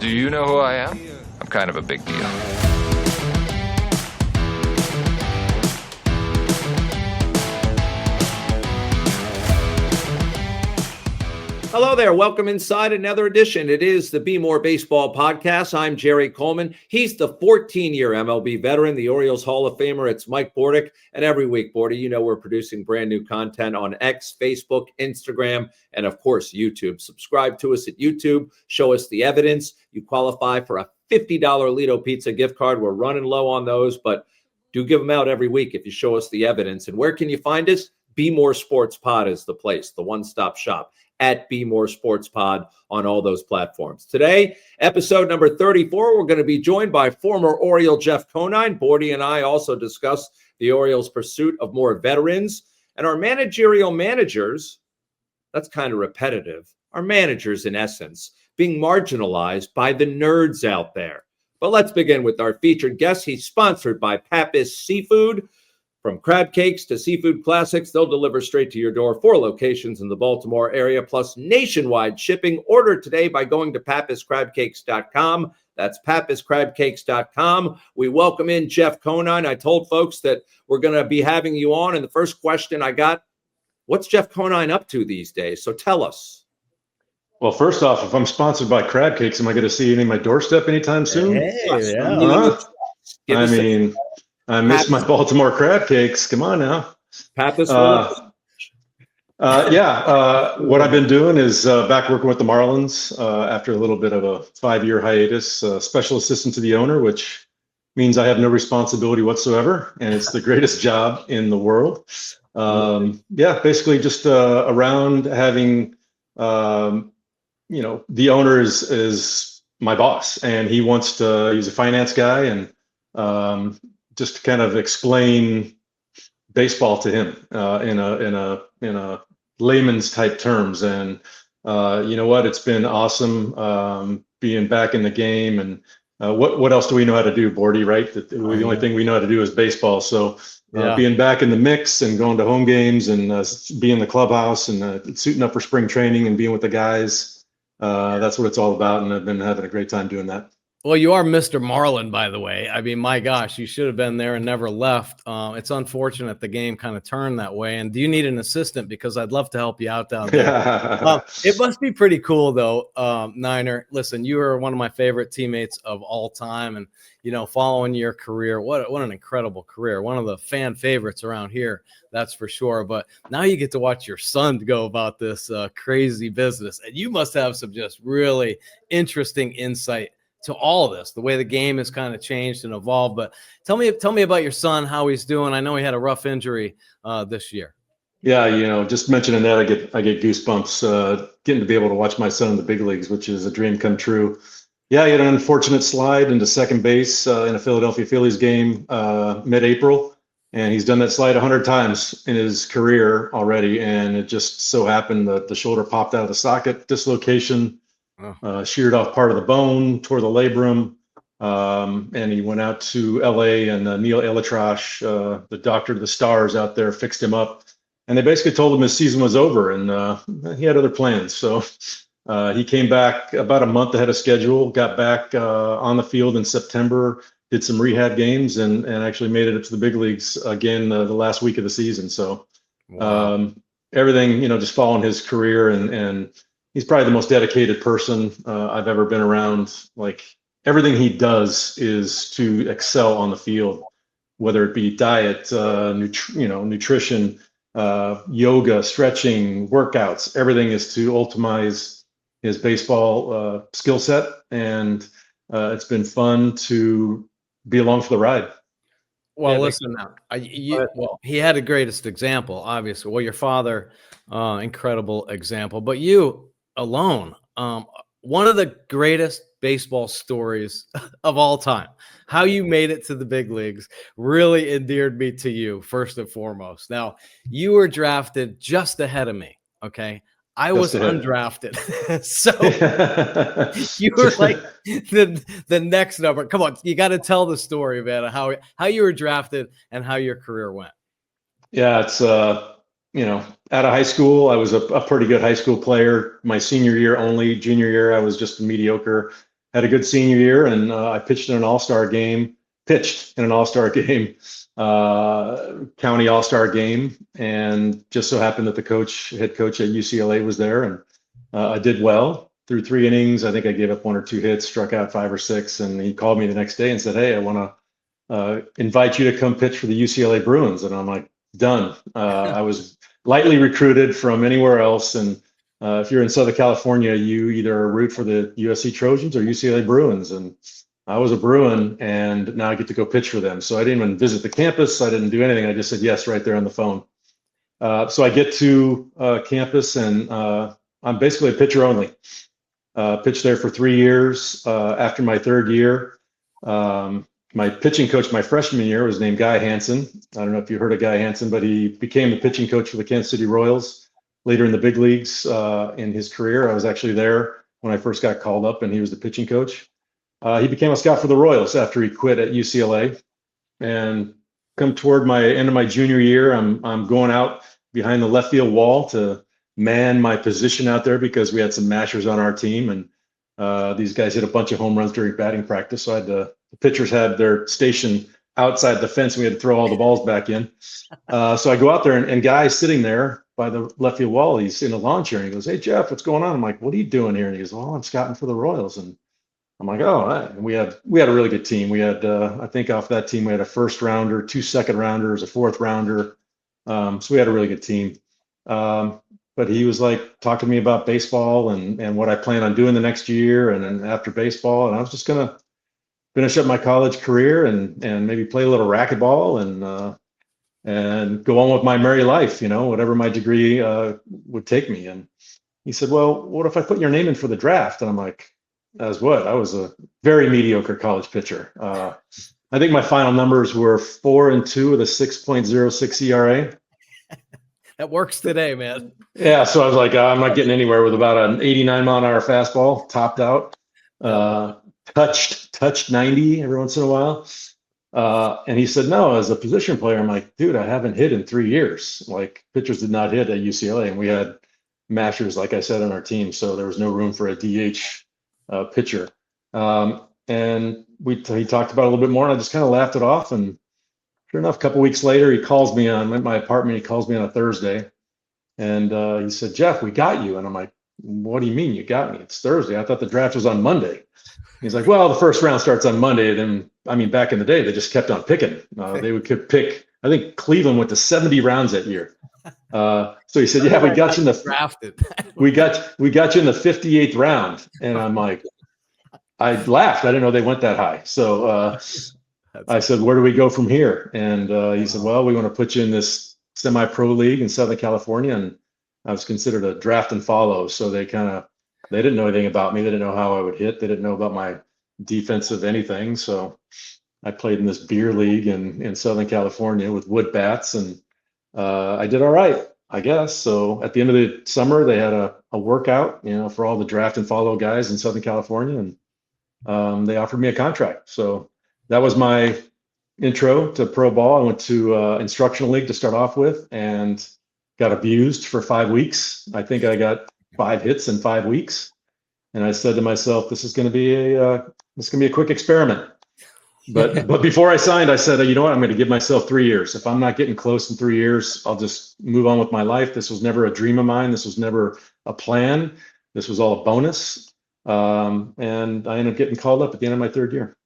Do you know who I am? I'm kind of a big deal. Hello there. Welcome inside another edition. It is the Bmore Baseball Podcast. I'm Jerry Coleman. He's the 14-year MLB veteran, the Orioles Hall of Famer. It's Mike Bordick. And every week, Bordy, you know we're producing brand new content on X, Facebook, Instagram, and of course, YouTube. Subscribe to us at YouTube. Show us the evidence. You qualify for a $50 Lido Pizza gift card. We're running low on those, but do give them out every week if you show us the evidence. And where can you find us? Bmore Sports Pod is the place, the one-stop shop. At Bmore Sports Pod on all those platforms. Today, episode number 34, we're going to be joined by former Oriole Jeff Conine. Bordy and I also discuss the Orioles' pursuit of more veterans and our managerial managers. That's kind of repetitive. Our managers, in essence, being marginalized by the nerds out there. But let's begin with our featured guest. He's sponsored by Pappas Seafood. From crab cakes to seafood classics, they'll deliver straight to your door. 4 locations in the Baltimore area, plus nationwide shipping. Order today by going to pappascrabcakes.com. That's pappascrabcakes.com. We welcome in Jeff Conine. I told folks that we're going to be having you on, and the first question I got, what's Jeff Conine up to these days? So tell us. Well, first off, if I'm sponsored by crab cakes, am I going to see any of my doorstep anytime soon? Hey, yeah. I miss my Baltimore crab cakes. Come on now. Pappas. What I've been doing is back working with the Marlins after a little bit of a 5-year hiatus, special assistant to the owner, which means I have no responsibility whatsoever. And it's the greatest job in the world. Basically just around having, the owner is my boss, and he's a finance guy, and just to kind of explain baseball to him in a layman's type terms. And you know what? It's been awesome being back in the game. And what else do we know how to do, Bordy? Right? The only thing we know how to do is baseball. So being back in the mix and going to home games and being in the clubhouse and suiting up for spring training and being with the guys, that's what it's all about. And I've been having a great time doing that. Well, you are Mr. Marlin, by the way. I mean, my gosh, you should have been there and never left. It's unfortunate the game kind of turned that way. And do you need an assistant? Because I'd love to help you out down there. It must be pretty cool, though, Niner. Listen, you are one of my favorite teammates of all time. And, following your career, what an incredible career. One of the fan favorites around here, that's for sure. But now you get to watch your son go about this crazy business. And you must have some just really interesting insight to all of this, the way the game has kind of changed and evolved. But tell me about your son, how he's doing. I know he had a rough injury this year. Yeah, just mentioning that, I get goosebumps getting to be able to watch my son in the big leagues, which is a dream come true. Yeah, he had an unfortunate slide into second base in a Philadelphia Phillies game mid-April, and he's done that slide 100 times in his career already, and it just so happened that the shoulder popped out of the socket, dislocation. Sheared off part of the bone, tore the labrum, and he went out to LA, and Neil Elitrash, the doctor of the stars out there, fixed him up. And they basically told him his season was over, and he had other plans. So he came back about a month ahead of schedule, got back on the field in September, did some rehab games, and actually made it up to the big leagues again the last week of the season. So everything, just following his career, and he's probably the most dedicated person I've ever been around. Like, everything he does is to excel on the field, whether it be diet, nutrition, yoga, stretching, workouts. Everything is to optimize his baseball skill set, and it's been fun to be along for the ride. Well, listen, he had the greatest example, obviously. Well, your father, incredible example, but you alone, one of the greatest baseball stories of all time. How you made it to the big leagues really endeared me to you, first and foremost. Now, you were drafted just ahead of me, okay? I was undrafted. So you were like the next number. Come on, you got to tell the story, man, of how you were drafted and how your career went. Yeah, it's out of high school, I was a pretty good high school player. My senior year only. Junior year, I was just mediocre. had a good senior year, and I pitched in an all-star game, county all-star game, and just so happened that the head coach at UCLA was there, and I did well through 3 innings. I think I gave up 1 or 2 hits, struck out 5 or 6, and he called me the next day and said, "Hey, I want to invite you to come pitch for the UCLA Bruins." And I'm like, done. I was lightly recruited from anywhere else, and if you're in Southern California, you either root for the USC Trojans or UCLA Bruins, and I was a Bruin, and now I get to go pitch for them. So I didn't even visit the campus. I didn't do anything. I just said yes right there on the phone. So I get to campus, and I'm basically a pitcher only. Pitched there for 3 years. After my 3rd year, my pitching coach my freshman year was named Guy Hansen. I don't know if you heard of Guy Hansen, but he became the pitching coach for the Kansas City Royals later in the big leagues in his career. I was actually there when I first got called up, and he was the pitching coach. He became a scout for the Royals after he quit at UCLA. And come toward my end of my junior year, I'm going out behind the left field wall to man my position out there because we had some mashers on our team, and these guys hit a bunch of home runs during batting practice. So the pitchers had their station outside the fence, and we had to throw all the balls back in. So I go out there, and Guy's sitting there by the left field wall. He's in a lawn chair, and he goes, "Hey, Jeff, what's going on?" I'm like, "What are you doing here?" And he goes, "Well, I'm scouting for the Royals." And I'm like, "Oh, all right." And we had a really good team. We had, I think off that team, we had a 1st rounder, 2 2nd rounders, a 4th rounder. So we had a really good team. But he was like talking to me about baseball and what I plan on doing the next year and then after baseball. And I was just going to finish up my college career and maybe play a little racquetball and go on with my merry life, whatever my degree would take me. And he said, "Well, what if I put your name in for the draft?" And I'm like, "As what?" I was a very mediocre college pitcher. I think my final numbers were 4-2 with a 6.06 ERA. That works today, man. Yeah, so I was like, I'm not getting anywhere with about an 89-mile-an-hour fastball, topped out, touched 90 every once in a while. And he said, "No, as a position player." I'm like, "Dude, I haven't hit in 3 years." Like, pitchers did not hit at UCLA, and we had mashers, like I said, on our team, so there was no room for a DH pitcher. And he talked about it a little bit more, and I just kind of laughed it off. And sure enough, a couple weeks later, he calls me I'm at my apartment. He calls me on a Thursday, and he said, "Jeff, we got you." And I'm like, "What do you mean you got me? It's Thursday. I thought the draft was on Monday." He's like, "Well, the 1st round starts on Monday." Then, back in the day, they just kept on picking. They would pick. I think Cleveland went to 70 rounds that year. So he said, "Yeah, we got you in the drafted. we got you in the 58th round." And I'm like, I laughed. I didn't know they went that high. So I said, "Where do we go from here?" And he said, "Well, we want to put you in this semi-pro league in Southern California." And I was considered a draft and follow. So they didn't know anything about me. They didn't know how I would hit. They didn't know about my defensive anything. So I played in this beer league in Southern California with wood bats, and I did all right, I guess. So at the end of the summer, they had a workout, for all the draft and follow guys in Southern California, and they offered me a contract. So that was my intro to pro ball. I went to instructional league to start off with, and got abused for 5 weeks. I think I got 5 hits in 5 weeks, and I said to myself, "This is going to be a quick experiment." But before I signed, I said, "You know what? I'm going to give myself 3 years. If I'm not getting close in 3 years, I'll just move on with my life." This was never a dream of mine. This was never a plan. This was all a bonus. And I ended up getting called up at the end of my 3rd year.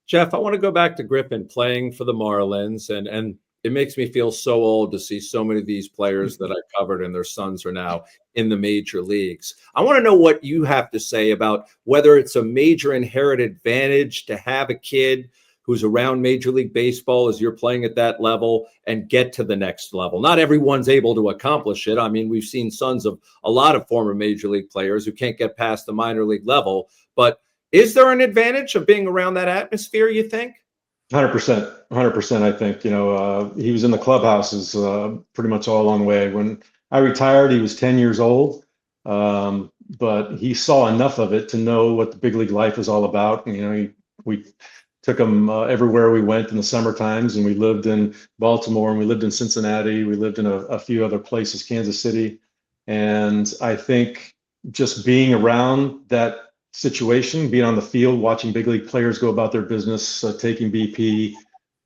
Jeff, I want to go back to Griffin playing for the Marlins, and it makes me feel so old to see so many of these players that I covered and their sons are now in the major leagues. I want to know what you have to say about whether it's a major inherited advantage to have a kid who's around Major League Baseball as you're playing at that level and get to the next level. Not everyone's able to accomplish it. We've seen sons of a lot of former Major League players who can't get past the minor league level, but is there an advantage of being around that atmosphere, you think? 100%. I think, he was in the clubhouses pretty much all along the way. When I retired, he was 10 years old, but he saw enough of it to know what the big league life is all about. We took him everywhere we went in the summer times, and we lived in Baltimore, and we lived in Cincinnati. We lived in a few other places, Kansas City. And I think just being around that situation, being on the field, watching big league players go about their business, taking BP,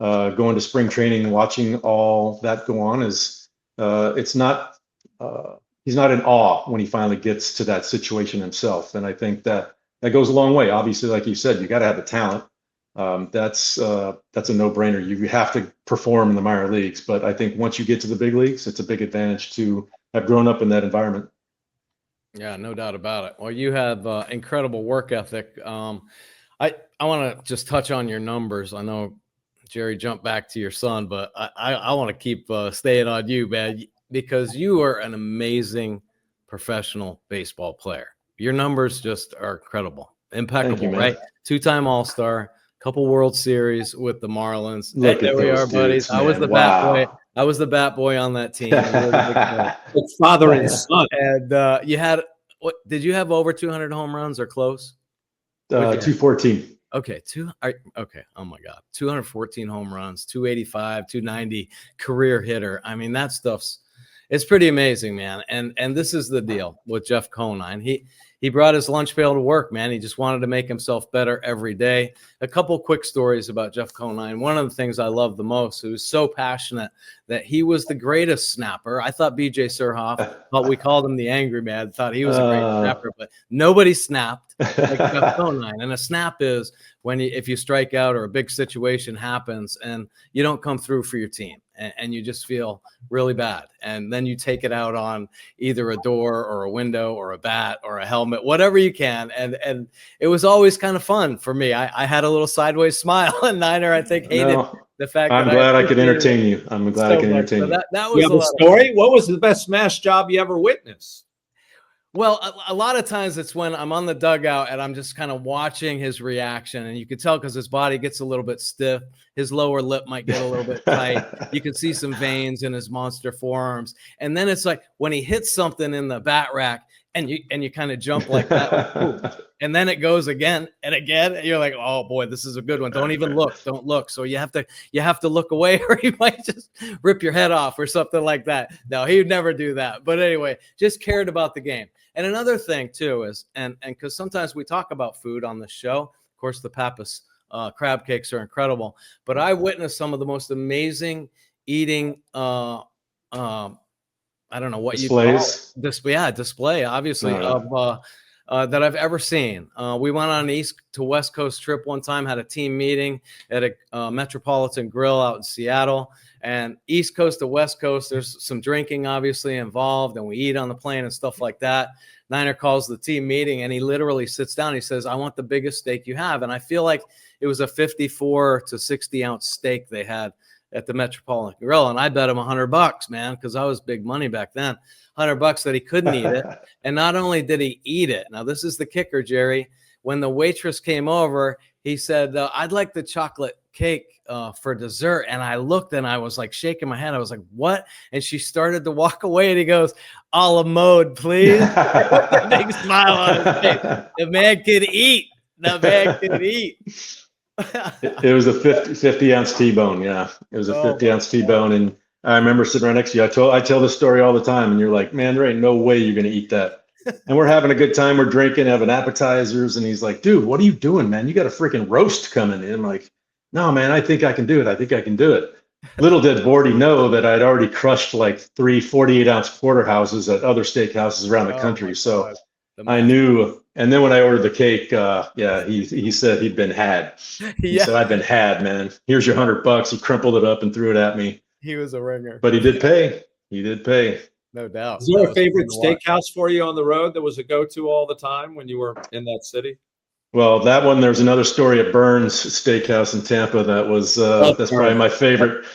going to spring training, watching all that go on is it's not. He's not in awe when he finally gets to that situation himself, and I think that goes a long way. Obviously, like you said, you got to have the talent. That's a no-brainer. You have to perform in the minor leagues, but I think once you get to the big leagues, it's a big advantage to have grown up in that environment. Yeah, no doubt about it. Well, you have incredible work ethic. I want to just touch on your numbers. I know Jerry jumped back to your son, but I want to keep staying on you, man, because you are an amazing professional baseball player. Your numbers just are incredible, impeccable, you, right? 2-time All-Star, couple World Series with the Marlins. Look there at we those are, buddies. dudes, I was man. the bat boy. I was the bat boy on that team. It's father and son. And you had what? Did you have over 200 home runs or close? 214. Okay, okay. Oh my God, 214 home runs, 285, 290 career hitter. I mean, that it's pretty amazing, man. And this is the deal with Jeff Conine. He brought his lunch pail to work, man. He just wanted to make himself better every day. A couple quick stories about Jeff Conine. One of the things I love the most, he was so passionate that he was the greatest snapper. I thought BJ Surhoff, but we called him the Angry Man, thought he was a great snapper, but nobody snapped like Jeff Conine. And a snap is if you strike out or a big situation happens and you don't come through for your team and you just feel really bad. And then you take it out on either a door or a window or a bat or a helmet, whatever you can. And it was always kind of fun for me. I had a little sideways smile, and Niner, I think, hated the fact I'm glad I could entertain you. I'm glad I can entertain you. That was a story. What was the best smash job you ever witnessed? Well, a lot of times it's when I'm on the dugout and I'm just kind of watching his reaction, and you can tell because his body gets a little bit stiff. His lower lip might get a little bit tight. You can see some veins in his monster forearms. And then it's like when he hits something in the bat rack and you kind of jump like that. And then it goes again and again. And you're like, oh boy, this is a good one. Don't even look. Don't look. So you have to look away or you might just rip your head off or something like that. No, he would never do that. But anyway, just cared about the game. And another thing too is, and because sometimes we talk about food on the show, of course, the Pappas crab cakes are incredible, but I witnessed some of the most amazing eating, I don't know what displays. Display, obviously, of that I've ever seen. We went on an east to west coast trip one time, had a team meeting at a Metropolitan Grill out in Seattle. And East Coast to West Coast, there's some drinking obviously involved, and we eat on the plane and stuff like that. Niner calls the team meeting, and he literally sits down. He says, I want the biggest steak you have. And I feel like it was a 54 to 60 ounce steak they had at the Metropolitan Grill. And I bet him $100, man, because I was big money back then. $100 that he couldn't eat it. And not only did he eat it, now this is the kicker, Jerry. When the waitress came over, he said, I'd like the chocolate cake for dessert. And I looked and I was like shaking my head. I was like, what? And she started to walk away and he goes, a la mode, please. A big smile on his face. The man could eat. The man could eat. It was a 50 ounce T-bone. Yeah. It was a 50 ounce T-bone. And I remember sitting right next to you. I tell this story all the time and you're like, man, there ain't no way you're going to eat that. And we're having a good time. We're drinking, having appetizers. And he's like, dude, what are you doing, man? You got a freaking roast coming in. I'm like, no, man, I think I can do it. I think I can do it. Little did Bordy know that I'd already crushed like 3 48-ounce porterhouses at other steakhouses around the country. So I knew. And then when I ordered the cake, he said he'd been had. He said, I've been had, man. Here's your $100. He crumpled it up and threw it at me. He was a ringer. But he did pay. He did pay. No doubt. Is there a favorite steakhouse for you on the road that was a go-to all the time when you were in that city? Well, that one, there's another story at Burns Steakhouse in Tampa that was that's probably my favorite.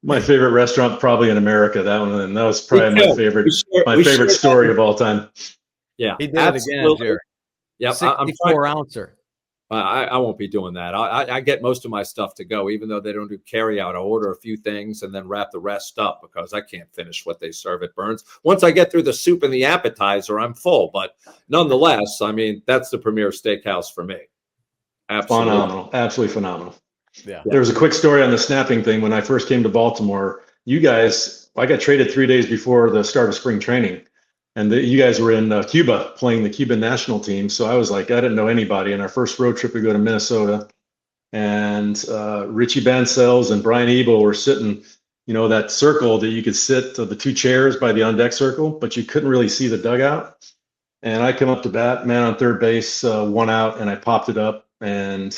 My favorite restaurant probably in America. That one, and that was probably my favorite story of all time. Yeah, he did it again, Jerry. Yeah, 64-ouncer. I won't be doing that. I get most of my stuff to go, even though they don't do carry out. I order a few things and then wrap the rest up because I can't finish what they serve at Burns. Once I get through the soup and the appetizer, I'm full. But nonetheless, I mean, that's the premier steakhouse for me. Absolutely. Phenomenal. Absolutely phenomenal. Yeah. There was a quick story on the snapping thing. When I first came to Baltimore, you guys, I got traded 3 days before the start of spring training. And you guys were in Cuba playing the Cuban national team. So I was like, I didn't know anybody. And our first road trip, we go to Minnesota, and Richie Bancells and Brian Ebel were sitting, that circle that you could sit, the two chairs by the on deck circle, but you couldn't really see the dugout. And I come up to bat, man on third base, 1 out, and I popped it up. And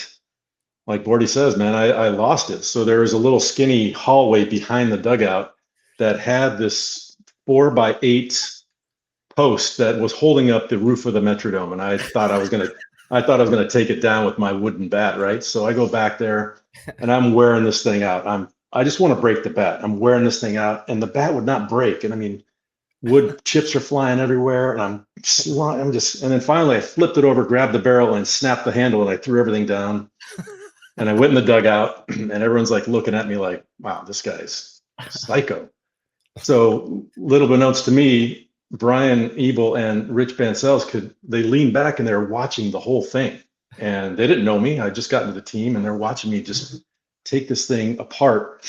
like Bordy says, man, I lost it. So there was a little skinny hallway behind the dugout that had this 4x8 post that was holding up the roof of the Metrodome, and I thought I was gonna take it down with my wooden bat, right? So I go back there, and I'm wearing this thing out. I just want to break the bat. I'm wearing this thing out, and the bat would not break. And I mean, wood chips are flying everywhere, and and then finally I flipped it over, grabbed the barrel, and snapped the handle, and I threw everything down. And I went in the dugout, and everyone's like looking at me like, "Wow, this guy's psycho." So little unbeknownst to me, Brian Ebel and Rich Bancells they leaned back and they were watching the whole thing, and they didn't know me. I just got into the team, and they're watching me just take this thing apart.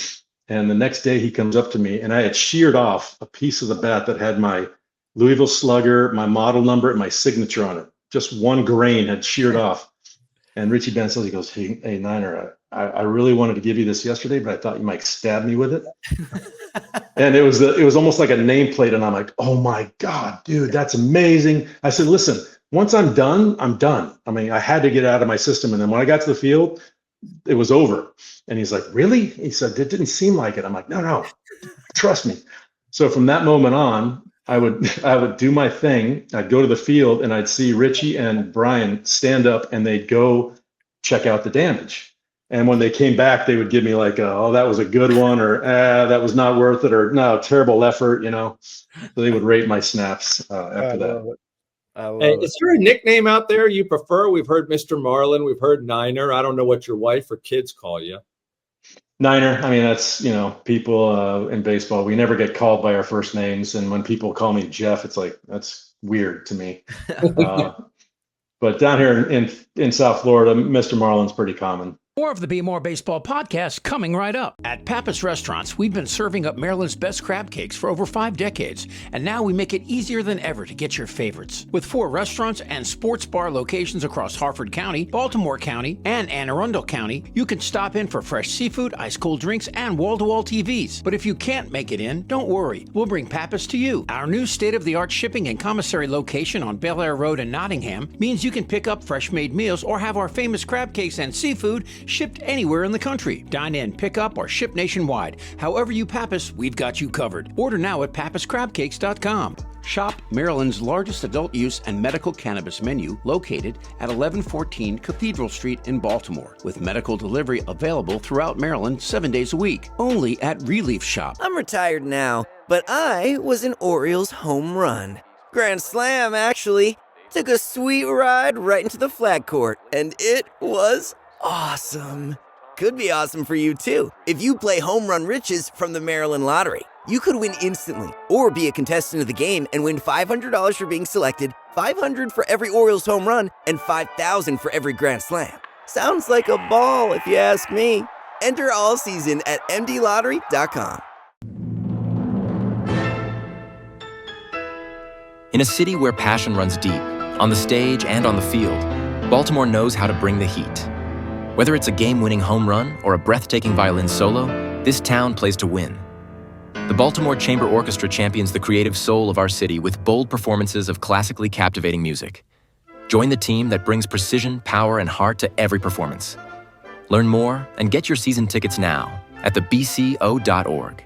And the next day he comes up to me, and I had sheared off a piece of the bat that had my Louisville Slugger, my model number, and my signature on it. Just one grain had sheared off. And Richie Bancells, he goes, hey Niner, I really wanted to give you this yesterday, but I thought you might stab me with it. And it was almost like a nameplate, and I'm like, oh my God, dude, that's amazing. I said, listen, once I'm done, I'm done. I mean, I had to get it out of my system. And then when I got to the field, it was over. And he's like, really? He said, it didn't seem like it. I'm like, no, trust me. So from that moment on, I would do my thing. I'd go to the field, and I'd see Richie and Brian stand up, and they'd go check out the damage. And when they came back, they would give me like, oh, that was a good one, or that was not worth it, or no, terrible effort, So they would rate my snaps after that. Is there a nickname out there you prefer? We've heard Mr. Marlin, we've heard Niner. I don't know what your wife or kids call you. Niner. I mean, that's, people in baseball, we never get called by our first names. And when people call me Jeff, it's like, that's weird to me. But down here in South Florida, Mr. Marlin's pretty common. More of the Bmore Baseball podcast coming right up. At Pappas Restaurants, we've been serving up Maryland's best crab cakes for over 5 decades, and now we make it easier than ever to get your favorites. With 4 restaurants and sports bar locations across Harford County, Baltimore County, and Anne Arundel County, you can stop in for fresh seafood, ice-cold drinks, and wall-to-wall TVs. But if you can't make it in, don't worry. We'll bring Pappas to you. Our new state-of-the-art shipping and commissary location on Bel Air Road in Nottingham means you can pick up fresh-made meals or have our famous crab cakes and seafood shipped anywhere in the country. Dine in, pick up, or ship nationwide. However you Pappas, we've got you covered. Order now at pappascrabcakes.com. Shop Maryland's largest adult use and medical cannabis menu, located at 1114 Cathedral Street in Baltimore, with medical delivery available throughout Maryland 7 days a week. Only at Relief Shop. I'm retired now, but I was an Orioles home run. Grand slam, actually. Took a sweet ride right into the flag court, and it was awesome. Could be awesome for you too. If you play Home Run Riches from the Maryland Lottery, you could win instantly, or be a contestant of the game and win $500 for being selected, $500 for every Orioles home run, and $5,000 for every Grand Slam. Sounds like a ball if you ask me. Enter all season at mdlottery.com. In a city where passion runs deep, on the stage and on the field, Baltimore knows how to bring the heat. Whether it's a game-winning home run or a breathtaking violin solo, this town plays to win. The Baltimore Chamber Orchestra champions the creative soul of our city with bold performances of classically captivating music. Join the team that brings precision, power, and heart to every performance. Learn more and get your season tickets now at thebco.org.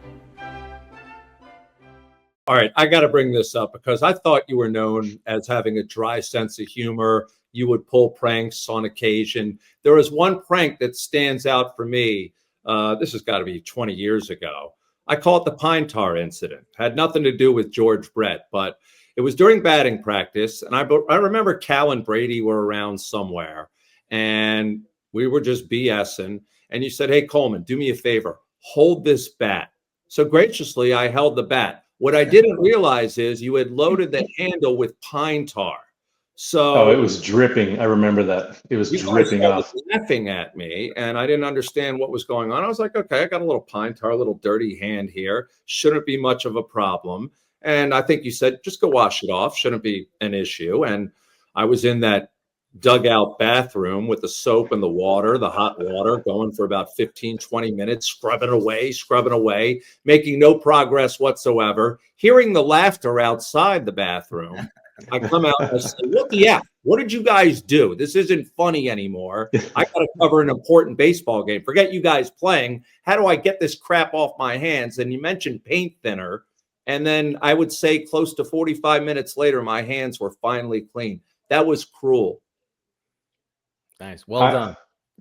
All right, I got to bring this up because I thought you were known as having a dry sense of humor. You would pull pranks on occasion. There was one prank that stands out for me. This has got to be 20 years ago. I call it the pine tar incident. Had nothing to do with George Brett, but it was during batting practice. And I remember Cal and Brady were around somewhere, and we were just BSing. And you said, hey, Coleman, do me a favor. Hold this bat. So graciously, I held the bat. What I didn't realize is you had loaded the handle with pine tar. So it was dripping. I remember that. It was dripping off. Laughing at me, and I didn't understand what was going on. I was like, okay, I got a little pine tar, a little dirty hand here. Shouldn't be much of a problem. And I think you said, just go wash it off. Shouldn't be an issue. And I was in that dugout bathroom with the soap and the water, the hot water, going for about 15, 20 minutes, scrubbing away, making no progress whatsoever, hearing the laughter outside the bathroom. I come out and I say, what the F? What did you guys do? This isn't funny anymore. I got to cover an important baseball game. Forget you guys playing. How do I get this crap off my hands? And you mentioned paint thinner. And then I would say close to 45 minutes later, my hands were finally clean. That was cruel. Nice. Well done.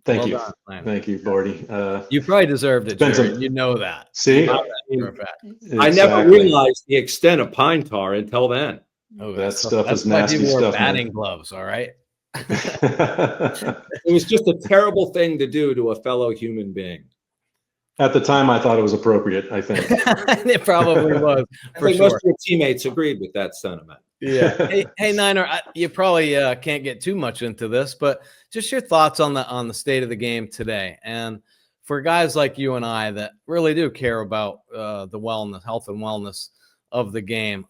Thank Well you. done, Thank you, Bordy. You probably deserved it, Jared. You know that. See? I never realized the extent of pine tar until then. Oh, that stuff is nasty stuff. That's why batting gloves, all right? It was just a terrible thing to do to a fellow human being. At the time, I thought it was appropriate, I think. It probably was. I think most of your teammates agreed with that sentiment. Yeah. Hey, Niner, you probably can't get too much into this, but just your thoughts on the state of the game today. And for guys like you and I that really do care about the health and wellness of the game,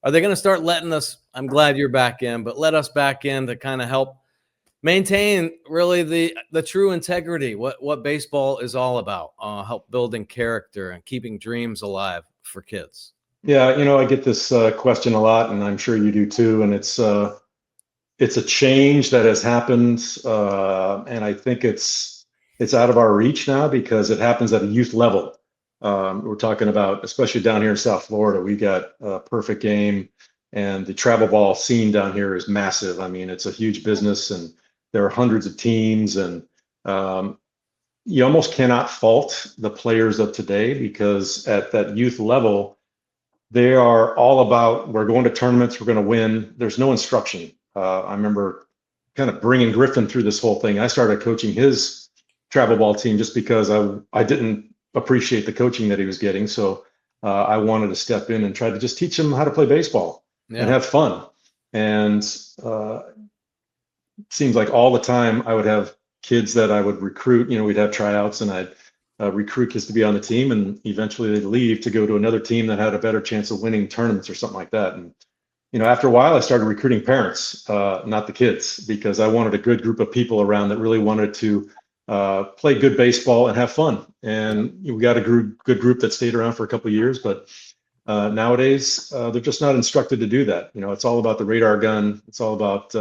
are they going to start letting us, I'm glad you're back in, but let us back in to kind of help maintain really the true integrity, what baseball is all about, help building character and keeping dreams alive for kids? Yeah, I get this question a lot, and I'm sure you do too. And it's a change that has happened, and I think it's out of our reach now because it happens at a youth level. We're talking about, especially down here in South Florida, we got a perfect game, and the travel ball scene down here is massive. I mean, it's a huge business, and there are hundreds of teams, and you almost cannot fault the players of today because at that youth level, they are all about, we're going to tournaments, we're going to win. There's no instruction. I remember kind of bringing Griffin through this whole thing. I started coaching his travel ball team just because I didn't appreciate the coaching that he was getting. So I wanted to step in and try to just teach him how to play baseball and have fun. And it seems like all the time I would have kids that I would recruit, we'd have tryouts, and I'd recruit kids to be on the team, and eventually they'd leave to go to another team that had a better chance of winning tournaments or something like that. And, after a while I started recruiting parents, not the kids, because I wanted a good group of people around that really wanted to play good baseball and have fun. And we got a good group that stayed around for a couple of years, but nowadays they're just not instructed to do that. It's all about the radar gun. It's all about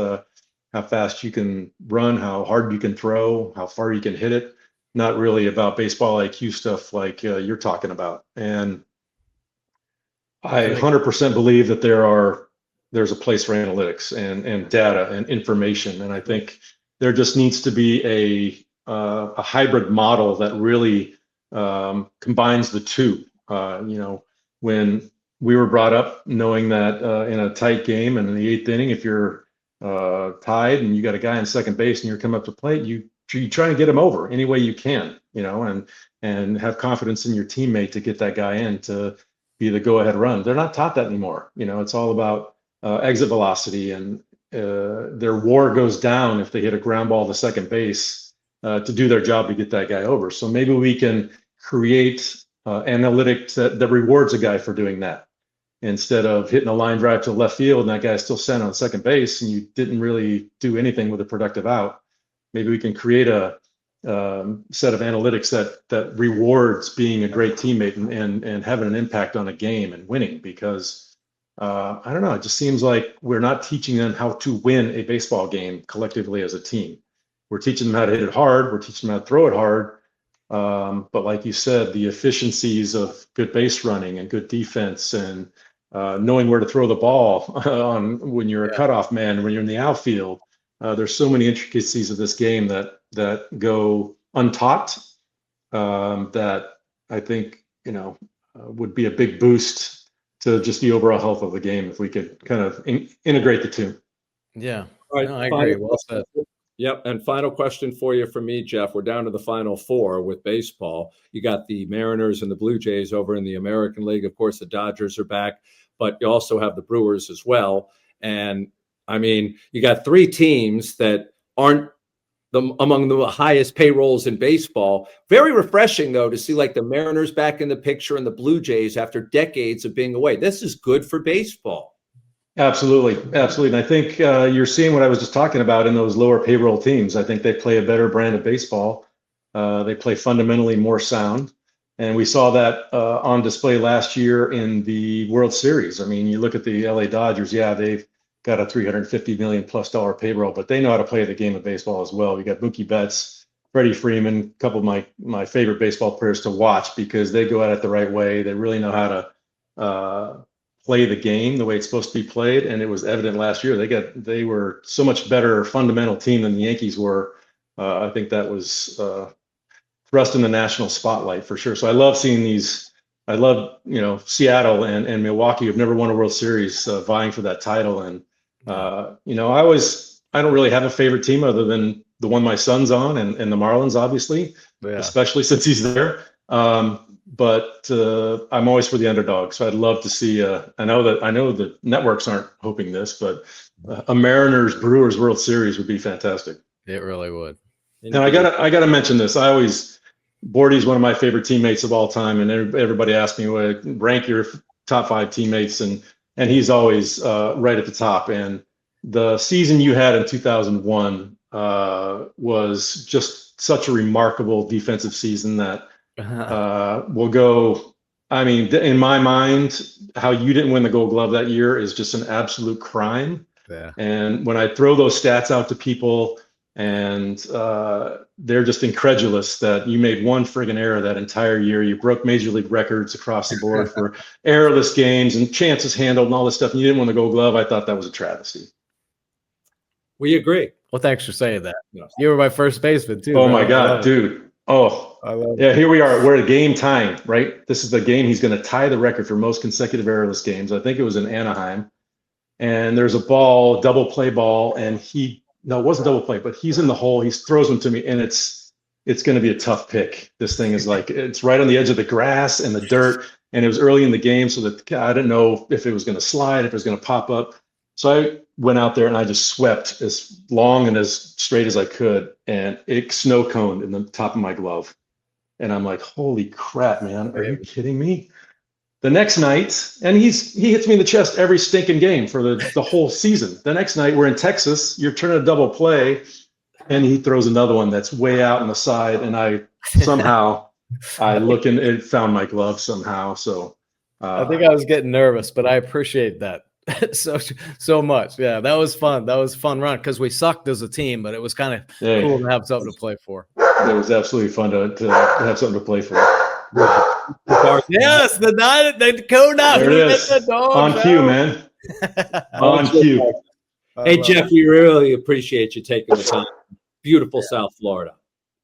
how fast you can run, how hard you can throw, how far you can hit it. Not really about baseball IQ stuff like you're talking about. And I 100% believe that there's a place for analytics and data and information. And I think there just needs to be a hybrid model that really combines the two. When we were brought up knowing that in a tight game and in the 8th inning, if you're tied and you got a guy on second base and you're coming up to plate, you try to get him over any way you can, and have confidence in your teammate to get that guy in to be the go-ahead run. They're not taught that anymore. It's all about exit velocity, and their WAR goes down if they hit a ground ball to second base to do their job to get that guy over. So maybe we can create analytics that rewards a guy for doing that, instead of hitting a line drive to left field and that guy's still sent on second base and you didn't really do anything with a productive out. Maybe we can create a set of analytics that rewards being a great teammate and having an impact on a game and winning, because I don't know, it just seems like we're not teaching them how to win a baseball game collectively as a team. We're teaching them how to hit it hard. We're teaching them how to throw it hard. But like you said, the efficiencies of good base running and good defense and knowing where to throw the ball on when you're a cutoff man, when you're in the outfield, there's so many intricacies of this game that go untaught that I think would be a big boost to just the overall health of the game if we could kind of integrate the two. Yeah, all right, no, I agree. Well said. Yep. And final question for you from me, Jeff. We're down to the final four with baseball. You got the Mariners and the Blue Jays over in the American League. Of course, the Dodgers are back, but you also have the Brewers as well. And I mean, you got three teams that aren't among the highest payrolls in baseball. Very refreshing, though, to see like the Mariners back in the picture and the Blue Jays after decades of being away. This is good for baseball. Absolutely. And I think you're seeing what I was just talking about in those lower payroll teams. I think they play a better brand of baseball. They play fundamentally more sound. And we saw that on display last year in the World Series. I mean, you look at the LA Dodgers, they've got a $350 million plus payroll, but they know how to play the game of baseball as well. We got Mookie Betts, Freddie Freeman, a couple of my favorite baseball players to watch because they go at it the right way. They really know how to play the game the way it's supposed to be played. And it was evident last year. They were so much better fundamental team than the Yankees were. I think that was thrust in the national spotlight for sure. So I love seeing these. I love, Seattle and Milwaukee have never won a World Series vying for that title. And, I don't really have a favorite team other than the one my son's on and the Marlins, obviously, especially since he's there. But I'm always for the underdog. So I'd love to see, I know the networks aren't hoping this, but a Mariners Brewers World Series would be fantastic. It really would. And I gotta mention this. Bordy's one of my favorite teammates of all time, and everybody asks me, rank your top 5 teammates, and he's always right at the top. And the season you had in 2001 was just such a remarkable defensive season that will go. I mean, in my mind, how you didn't win the Gold Glove that year is just an absolute crime. Yeah. And when I throw those stats out to people, and they're just incredulous that you made one friggin' error that entire year. You broke major league records across the board for errorless games and chances handled and all this stuff. And you didn't win the Gold Glove. I thought that was a travesty. We agree. Well, thanks for saying that. You were my first baseman too. Oh my God, dude. Oh, yeah. Here we are. We're at a game tying, right? This is the game he's going to tie the record for most consecutive errorless games. I think it was in Anaheim. And there's a ball, double play ball, and no, it wasn't double play, but he's in the hole. He throws one to me, and it's going to be a tough pick. This thing is it's right on the edge of the grass and the dirt, and it was early in the game, so that I didn't know if it was going to slide, if it was going to pop up. So I went out there and I just swept as long and as straight as I could, and it snow coned in the top of my glove. And I'm like, holy crap, man, are you kidding me? The next night, and he hits me in the chest every stinking game for the whole season. The next night, we're in Texas. You're turning a double play, and he throws another one that's way out on the side. And I look and it found my glove somehow. So I think I was getting nervous, but I appreciate that so much. Yeah, that was fun. That was a fun run because we sucked as a team, but it was kind of cool to have something to play for. It was absolutely fun to have something to play for. Yes, the code out. There it is. On cue, man. On cue. Hey, Jeff, we really appreciate you taking the time. Beautiful South Florida.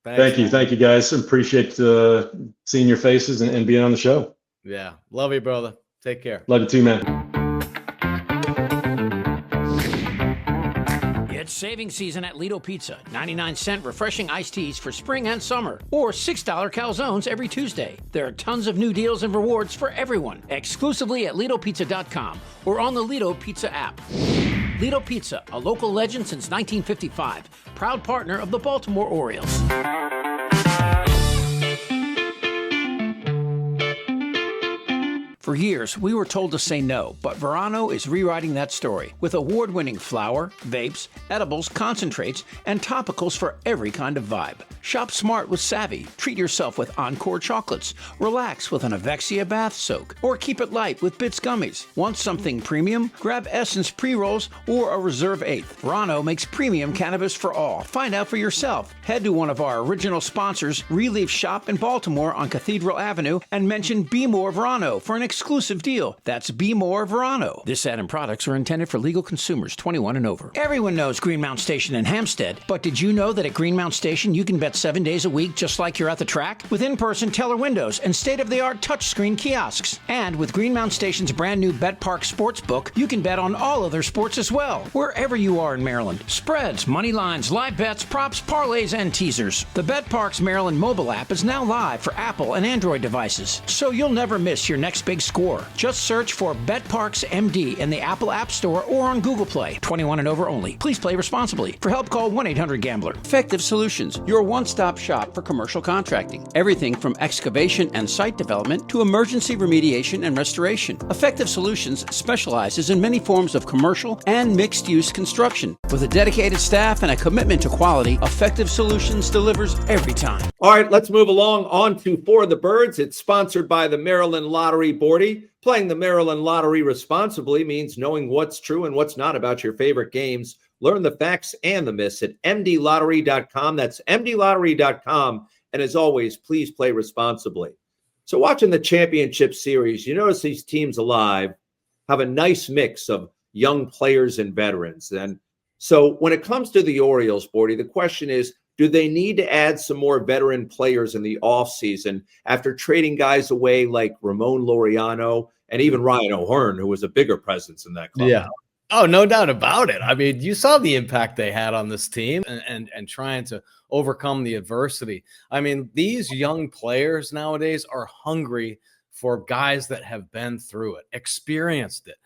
Thank you, guys. Appreciate seeing your faces and being on the show. Yeah, love you, brother. Take care. Love you too, man. It's saving season at Lido Pizza. 99-cent refreshing iced teas for spring and summer, or $6 calzones every Tuesday. There are tons of new deals and rewards for everyone, exclusively at LidoPizza.com or on the Lido Pizza app. Lido Pizza, a local legend since 1955, proud partner of the Baltimore Orioles. For years, we were told to say no, but Verano is rewriting that story with award-winning flower, vapes, edibles, concentrates, and topicals for every kind of vibe. Shop smart with Savvy, treat yourself with Encore chocolates, relax with an Avexia bath soak, or keep it light with Bits gummies. Want something premium? Grab Essence pre-rolls or a Reserve 8th. Verano makes premium cannabis for all. Find out for yourself. Head to one of our original sponsors, Relief Shop in Baltimore on Cathedral Avenue, and mention Bmore Verano for an exclusive deal. That's Bmore Verano. This ad and products are intended for legal consumers 21 and over. Everyone knows Greenmount Station in Hampstead, but did you know that at Greenmount Station you can bet 7 days a week just like you're at the track? With in-person teller windows and state-of-the-art touchscreen kiosks. And with Greenmount Station's brand new Bet Park Sportsbook, you can bet on all other sports as well, wherever you are in Maryland. Spreads, money lines, live bets, props, parlays, and teasers. The Bet Parks Maryland mobile app is now live for Apple and Android devices, so you'll never miss your next big score. Just search for BetParks MD in the Apple App Store or on Google Play. 21 and over only. Please play responsibly. For help, call 1-800-GAMBLER. Effective Solutions, your one-stop shop for commercial contracting. Everything from excavation and site development to emergency remediation and restoration. Effective Solutions specializes in many forms of commercial and mixed-use construction. With a dedicated staff and a commitment to quality, Effective Solutions delivers every time. All right, let's move along on to For the Birds. It's sponsored by the Maryland Lottery. Bordy, playing the Maryland Lottery responsibly means knowing what's true and what's not about your favorite games. Learn the facts and the myths at mdlottery.com. That's mdlottery.com. And as always, please play responsibly. So watching the championship series, you notice these teams alive have a nice mix of young players and veterans. And so when it comes to the Orioles, Bordy, the question is, do they need to add some more veteran players in the offseason after trading guys away like Ramon Laureano and even Ryan O'Hearn, who was a bigger presence in that club? Yeah. Oh, no doubt about it. I mean, you saw the impact they had on this team and trying to overcome the adversity. I mean, these young players nowadays are hungry for guys that have been through it, experienced it.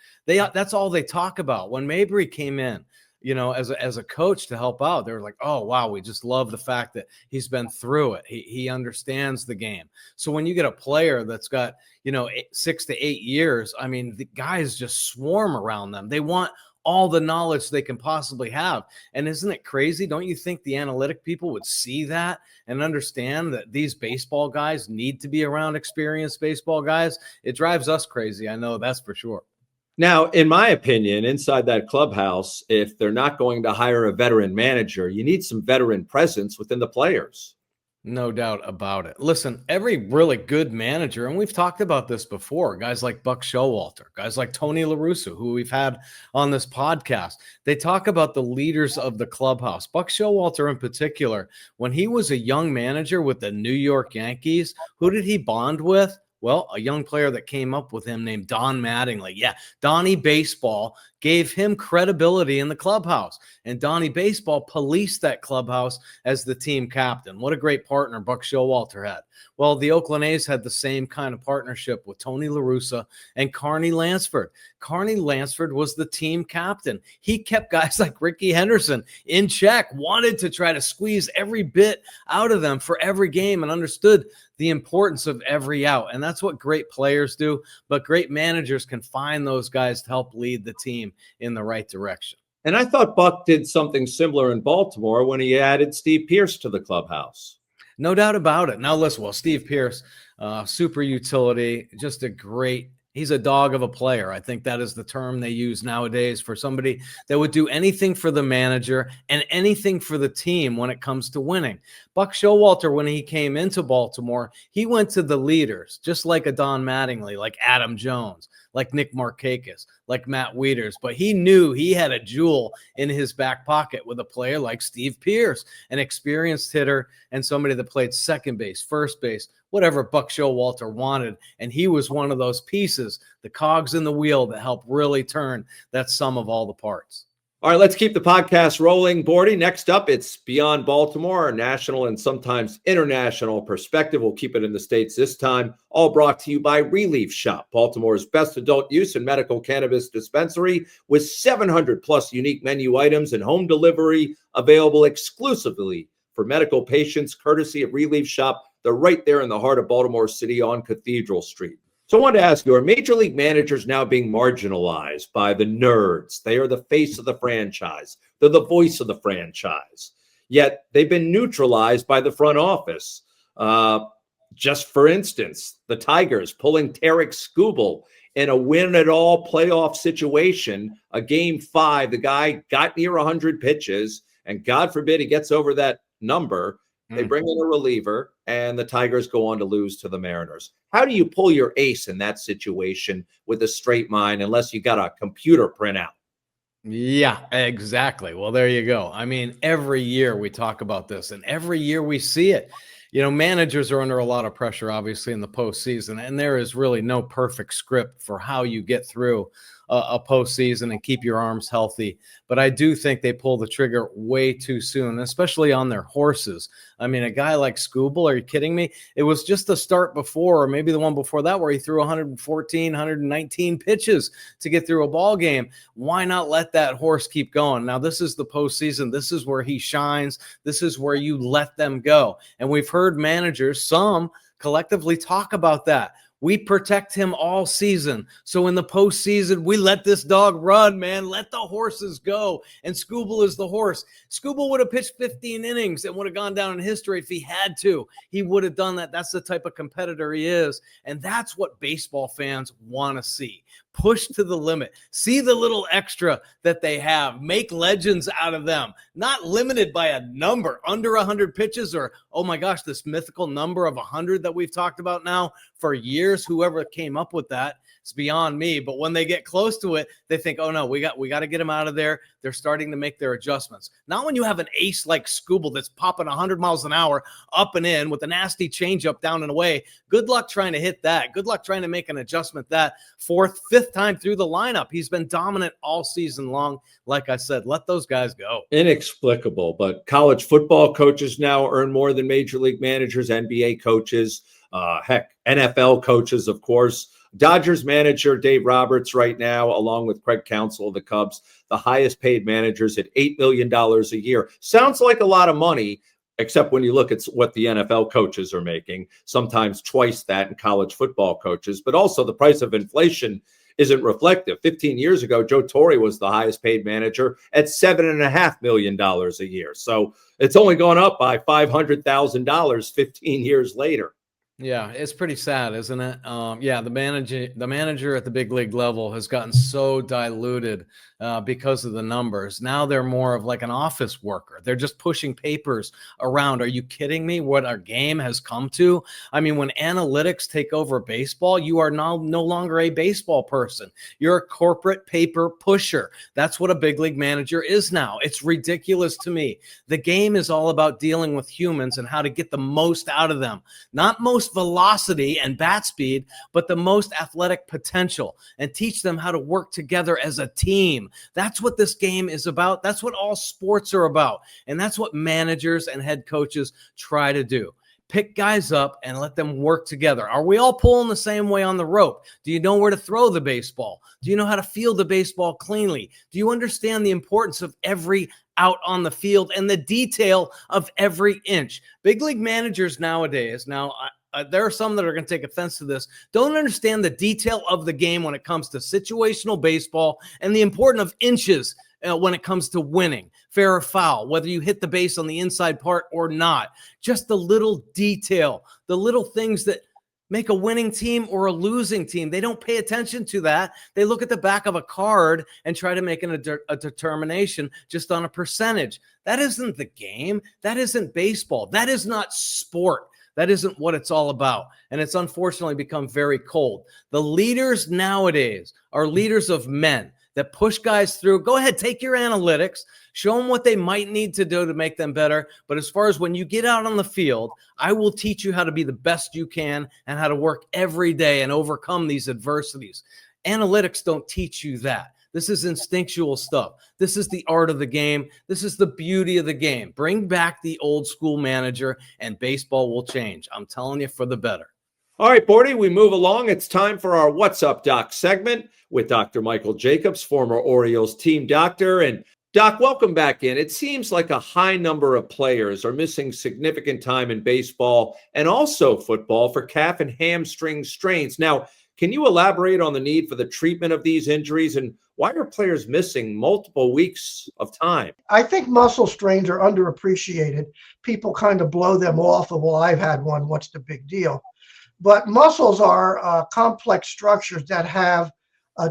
That's all they talk about. When Mabry came in, you know, as a coach to help out, they were like, oh, wow, we just love the fact that he's been through it. He understands the game. So when you get a player that's got, 6 to 8 years, I mean, the guys just swarm around them. They want all the knowledge they can possibly have. And isn't it crazy? Don't you think the analytic people would see that and understand that these baseball guys need to be around experienced baseball guys? It drives us crazy. I know that's for sure. Now, in my opinion, inside that clubhouse, if they're not going to hire a veteran manager, you need some veteran presence within the players. No doubt about it. Listen, every really good manager, and we've talked about this before, guys like Buck Showalter, guys like Tony La Russa, who we've had on this podcast, they talk about the leaders of the clubhouse. Buck Showalter in particular, when he was a young manager with the New York Yankees, who did he bond with? Well, a young player that came up with him named Don Mattingly. Yeah, Donnie Baseball gave him credibility in the clubhouse. And Donnie Baseball policed that clubhouse as the team captain. What a great partner Buck Showalter had. Well, the Oakland A's had the same kind of partnership with Tony La Russa and Carney Lansford. Carney Lansford was the team captain. He kept guys like Ricky Henderson in check, wanted to try to squeeze every bit out of them for every game and understood the importance of every out. And that's what great players do. But great managers can find those guys to help lead the team in the right direction. And I thought Buck did something similar in Baltimore when he added Steve Pearce to the clubhouse. No doubt about it. Now, listen, well, Steve Pearce, super utility, just a great, he's a dog of a player. I think that is the term they use nowadays for somebody that would do anything for the manager and anything for the team when it comes to winning. Buck Showalter, when he came into Baltimore, he went to the leaders, just like a Don Mattingly, like Adam Jones, like Nick Markakis, like Matt Wieters, but he knew he had a jewel in his back pocket with a player like Steve Pearce, an experienced hitter and somebody that played second base, first base, whatever Buck Showalter wanted. And he was one of those pieces, the cogs in the wheel that helped really turn that sum of all the parts. All right, let's keep the podcast rolling, Bordy. Next up, it's Beyond Baltimore, a national and sometimes international perspective. We'll keep it in the States this time. All brought to you by Relief Shop, Baltimore's best adult use and medical cannabis dispensary with 700 plus unique menu items and home delivery available exclusively for medical patients, courtesy of Relief Shop. They're right there in the heart of Baltimore City on Cathedral Street. So I wanted to ask you, are major league managers now being marginalized by the nerds? They are the face of the franchise. They're the voice of the franchise. Yet they've been neutralized by the front office. Just for instance, the Tigers pulling Tarek Skubal in a win-it-all playoff situation, a Game 5. The guy got near 100 pitches, and God forbid he gets over that number. They bring in a reliever, and the Tigers go on to lose to the Mariners. How do you pull your ace in that situation with a straight mind unless you got a computer printout? Yeah, exactly. Well, there you go. I mean, every year we talk about this, and every year we see it. You know, managers are under a lot of pressure, obviously, in the postseason, and there is really no perfect script for how you get through a postseason and keep your arms healthy. But I do think they pull the trigger way too soon, especially on their horses. I mean, a guy like Scooble, are you kidding me? It was just the start before, or maybe the one before that, where he threw 114, 119 pitches to get through a ball game. Why not let that horse keep going? Now, this is the postseason. This is where he shines. This is where you let them go. And we've heard managers, some collectively, talk about that. We protect him all season. So in the postseason, we let this dog run, man. Let the horses go. And Scooble is the horse. Scooble would have pitched 15 innings and would have gone down in history if he had to. He would have done that. That's the type of competitor he is. And that's what baseball fans want to see. Push to the limit. See the little extra that they have. Make legends out of them. Not limited by a number, under 100 pitches, or, oh my gosh, this mythical number of 100 that we've talked about now for years. Whoever came up with that, it's beyond me. But when they get close to it, they think, oh no, we got to get them out of there. They're starting to make their adjustments. Not when you have an ace like Scooble that's popping 100 miles an hour up and in with a nasty changeup down and away. Good luck trying to hit that. Good luck trying to make an adjustment that fourth, fifth time through the lineup. He's been dominant all season long. Like I said, let those guys go. Inexplicable, but college football coaches now earn more than major league managers, NBA coaches, heck, NFL coaches, of course. Dodgers manager Dave Roberts right now, along with Craig Counsell of the Cubs, the highest paid managers at $8 million a year. Sounds like a lot of money, except when you look at what the NFL coaches are making, sometimes twice that in college football coaches. But also the price of inflation isn't reflective. 15 years ago, Joe Torre was the highest paid manager at $7.5 million a year. So it's only gone up by $500,000 15 years later. Yeah, it's pretty sad, isn't it? Yeah, the manager at the big league level has gotten so diluted because of the numbers. Now they're more of like an office worker. They're just pushing papers around. Are you kidding me? What our game has come to? I mean, when analytics take over baseball, you are now no longer a baseball person. You're a corporate paper pusher. That's what a big league manager is now. It's ridiculous to me. The game is all about dealing with humans and how to get the most out of them. Not most velocity and bat speed, but the most athletic potential, and teach them how to work together as a team. That's what this game is about. That's what all sports are about. And that's what managers and head coaches try to do. Pick guys up and let them work together. Are we all pulling the same way on the rope? Do you know where to throw the baseball? Do you know how to field the baseball cleanly? Do you understand the importance of every out on the field and the detail of every inch? Big league managers nowadays, there are some that are going to take offense to this, don't understand the detail of the game when it comes to situational baseball and the importance of inches when it comes to winning, fair or foul, whether you hit the base on the inside part or not. Just the little detail, the little things that make a winning team or a losing team. They don't pay attention to that. They look at the back of a card and try to make a determination just on a percentage. That isn't the game. That isn't baseball. That is not sport. That isn't what it's all about. And it's unfortunately become very cold. The leaders nowadays are leaders of men that push guys through. Go ahead, take your analytics, show them what they might need to do to make them better. But as far as when you get out on the field, I will teach you how to be the best you can and how to work every day and overcome these adversities. Analytics don't teach you that. This is instinctual stuff. This is the art of the game. This is the beauty of the game. Bring back the old school manager and baseball will change. I'm telling you, for the better. All right, Bordy, we move along. It's time for our What's Up, Doc segment with Dr. Michael Jacobs, former Orioles team doctor. And Doc, welcome back in. It seems like a high number of players are missing significant time in baseball and also football for calf and hamstring strains. Now, can you elaborate on the need for the treatment of these injuries and why are players missing multiple weeks of time? I think muscle strains are underappreciated. People kind of blow them off of, well, I've had one, what's the big deal? But muscles are complex structures that have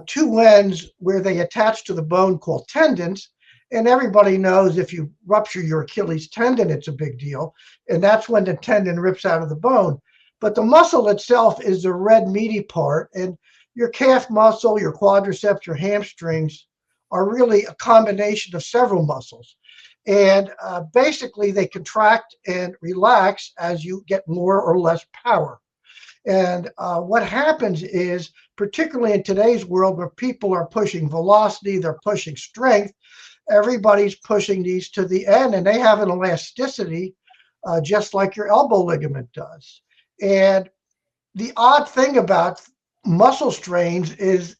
two ends where they attach to the bone called tendons. And everybody knows if you rupture your Achilles tendon, it's a big deal. And that's when the tendon rips out of the bone. But the muscle itself is the red meaty part. And your calf muscle, your quadriceps, your hamstrings are really a combination of several muscles. And basically they contract and relax as you get more or less power. And what happens is, particularly in today's world where people are pushing velocity, they're pushing strength, everybody's pushing these to the end, and they have an elasticity just like your elbow ligament does. And the odd thing about muscle strains is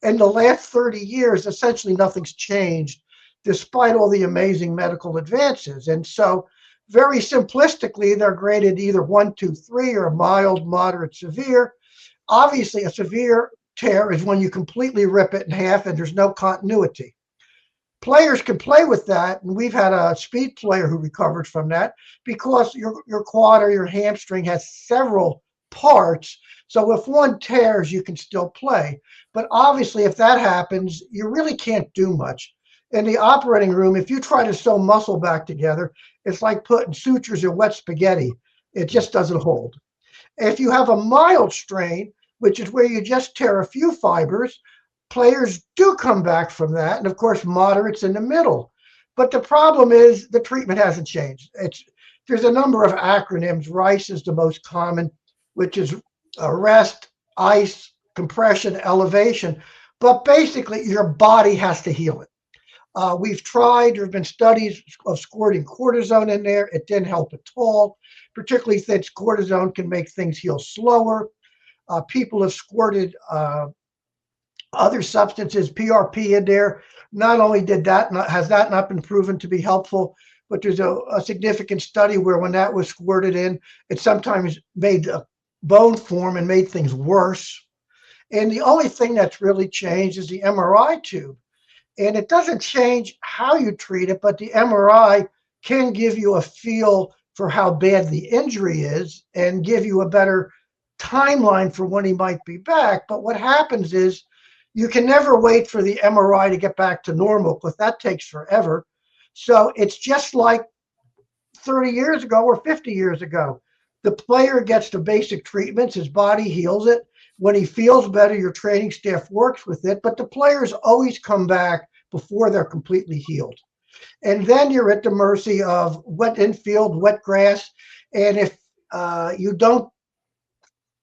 in the last 30 years, essentially nothing's changed despite all the amazing medical advances. And so very simplistically, they're graded either 1, 2, 3 or mild, moderate, severe. Obviously, a severe tear is when you completely rip it in half and there's no continuity. Players can play with that, and we've had a speed player who recovered from that because your quad or your hamstring has several parts. So if one tears, you can still play. But obviously, if that happens, you really can't do much. In the operating room, if you try to sew muscle back together, it's like putting sutures in wet spaghetti. It just doesn't hold. If you have a mild strain, which is where you just tear a few fibers, players do come back from that. And of course, moderate's in the middle. But the problem is the treatment hasn't changed. There's a number of acronyms. RICE is the most common, which is rest, ice, compression, elevation. But basically, your body has to heal it. We've tried, there have been studies of squirting cortisone in there. It didn't help at all, particularly since cortisone can make things heal slower. People have squirted other substances, PRP in there. Not only has that not been proven to be helpful, but there's a significant study where when that was squirted in, it sometimes made a bone form and made things worse. And the only thing that's really changed is the MRI tube. And it doesn't change how you treat it, but the MRI can give you a feel for how bad the injury is and give you a better timeline for when he might be back. But what happens is you can never wait for the MRI to get back to normal because that takes forever. So it's just like 30 years ago or 50 years ago. The player gets the basic treatments, his body heals it. When he feels better, your training staff works with it, but the players always come back before they're completely healed. And then you're at the mercy of wet infield, wet grass. And if you don't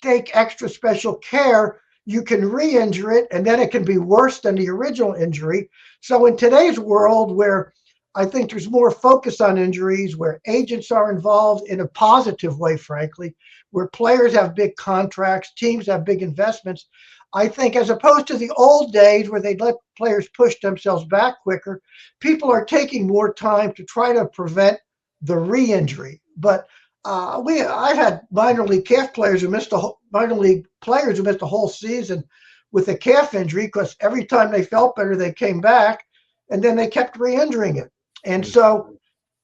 take extra special care, you can re-injure it, and then it can be worse than the original injury. So in today's world where I think there's more focus on injuries, where agents are involved in a positive way, frankly, where players have big contracts, teams have big investments, I think as opposed to the old days where they'd let players push themselves back quicker, people are taking more time to try to prevent the re-injury. But I've had minor league players who missed a whole season with a calf injury because every time they felt better, they came back, and then they kept re-injuring it. And so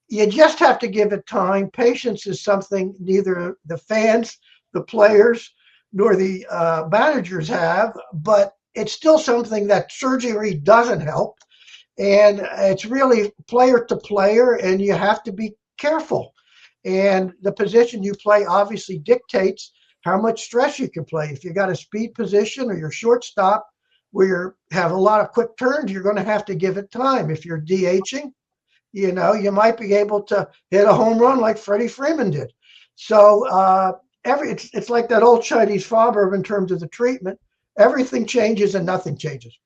you just have to give it time. Patience is something neither the fans, the players, nor the managers have, but it's still something that surgery doesn't help. And it's really player to player, and you have to be careful. And the position you play obviously dictates how much stress you can play. If you got a speed position or your shortstop where you have a lot of quick turns, you're going to have to give it time. If you're DHing, you might be able to hit a home run like Freddie Freeman did. So it's like that old Chinese proverb in terms of the treatment. Everything changes and nothing changes.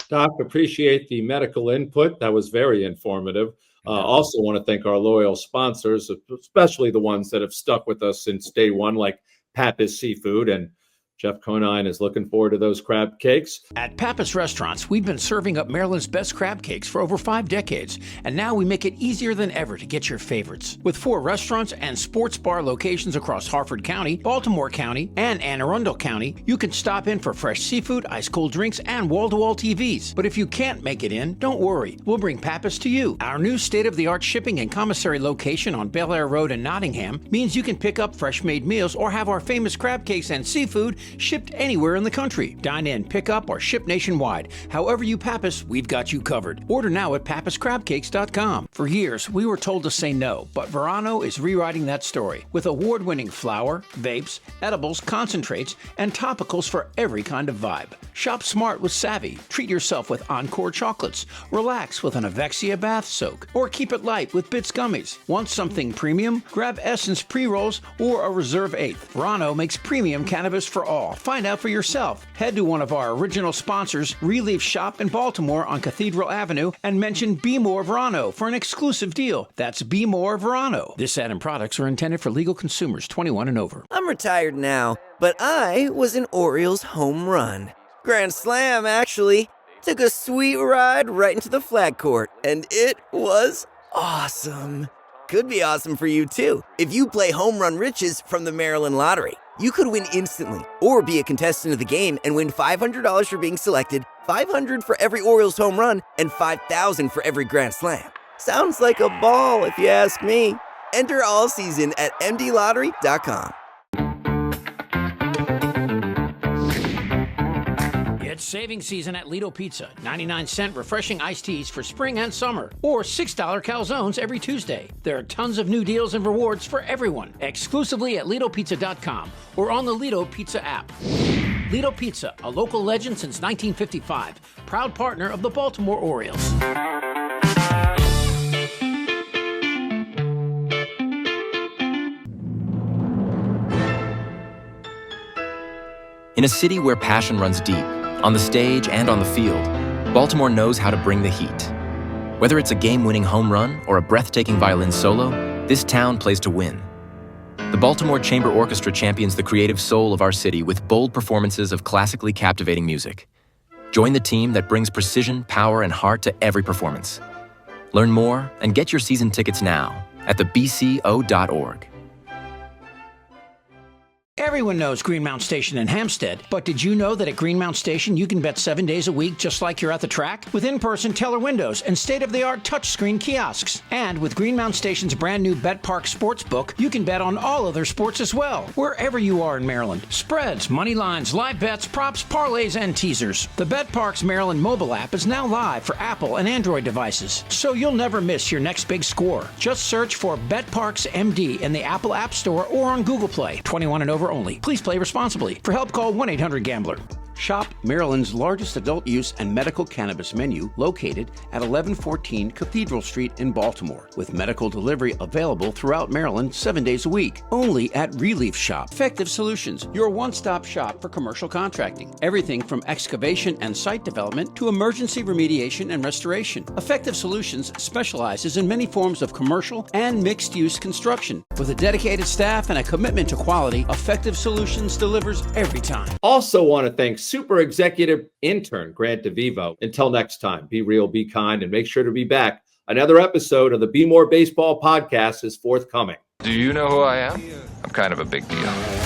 Doc, appreciate the medical input. That was very informative. Also want to thank our loyal sponsors, especially the ones that have stuck with us since day one, like Pappas Seafood, and Jeff Conine is looking forward to those crab cakes. At Pappas Restaurants, we've been serving up Maryland's best crab cakes for over 5 decades, and now we make it easier than ever to get your favorites. With 4 restaurants and sports bar locations across Harford County, Baltimore County, and Anne Arundel County, you can stop in for fresh seafood, ice-cold drinks, and wall-to-wall TVs. But if you can't make it in, don't worry. We'll bring Pappas to you. Our new state-of-the-art shipping and commissary location on Bel Air Road in Nottingham means you can pick up fresh-made meals or have our famous crab cakes and seafood shipped anywhere in the country. Dine in, pick up, or ship nationwide. However you Pappas, we've got you covered. Order now at pappascrabcakes.com. For years, we were told to say no, but Verano is rewriting that story with award-winning flour, vapes, edibles, concentrates, and topicals for every kind of vibe. Shop smart with Savvy. Treat yourself with Encore chocolates. Relax with an Avexia bath soak. Or keep it light with Bits gummies. Want something premium? Grab Essence pre-rolls or a Reserve 8th. Verano makes premium cannabis for all. Find out for yourself. Head to one of our original sponsors, Relief Shop in Baltimore on Cathedral Avenue, and mention Bmore Verano for an exclusive deal. That's Bmore Verano. This ad and products are intended for legal consumers 21 and over. I'm retired now, but I was an Orioles home run. Grand slam, actually. Took a sweet ride right into the flag court, and it was awesome. Could be awesome for you, too. If you play Home Run Riches from the Maryland Lottery, you could win instantly, or be a contestant of the game and win $500 for being selected, $500 for every Orioles home run, and $5,000 for every Grand Slam. Sounds like a ball, if you ask me. Enter all season at mdlottery.com. It's saving season at Lido Pizza. 99-cent refreshing iced teas for spring and summer. Or $6 calzones every Tuesday. There are tons of new deals and rewards for everyone. Exclusively at LidoPizza.com or on the Lido Pizza app. Lido Pizza, a local legend since 1955. Proud partner of the Baltimore Orioles. In a city where passion runs deep, on the stage and on the field, Baltimore knows how to bring the heat. Whether it's a game-winning home run or a breathtaking violin solo, this town plays to win. The Baltimore Chamber Orchestra champions the creative soul of our city with bold performances of classically captivating music. Join the team that brings precision, power, and heart to every performance. Learn more and get your season tickets now at thebco.org. Everyone knows Greenmount Station in Hampstead, but did you know that at Greenmount Station you can bet 7 days a week just like you're at the track? With in-person teller windows and state-of-the-art touchscreen kiosks. And with Greenmount Station's brand new Bet Park Sportsbook, you can bet on all other sports as well, wherever you are in Maryland. Spreads, money lines, live bets, props, parlays, and teasers. The Bet Parks Maryland mobile app is now live for Apple and Android devices, so you'll never miss your next big score. Just search for Bet Parks MD in the Apple App Store or on Google Play. 21 and over only. Please play responsibly. For help, call 1-800-GAMBLER. Shop Maryland's largest adult use and medical cannabis menu located at 1114 Cathedral Street in Baltimore, with medical delivery available throughout Maryland 7 days a week. Only at Relief Shop. Effective Solutions, your one-stop shop for commercial contracting. Everything from excavation and site development to emergency remediation and restoration. Effective Solutions specializes in many forms of commercial and mixed-use construction. With a dedicated staff and a commitment to quality, Effective Solutions delivers every time. Also want to thank Super Executive Intern Grant DeVivo. Until next time, be real, be kind, and make sure to be back. Another episode of the Bmore Baseball Podcast is forthcoming. Do you know who I am? I'm kind of a big deal.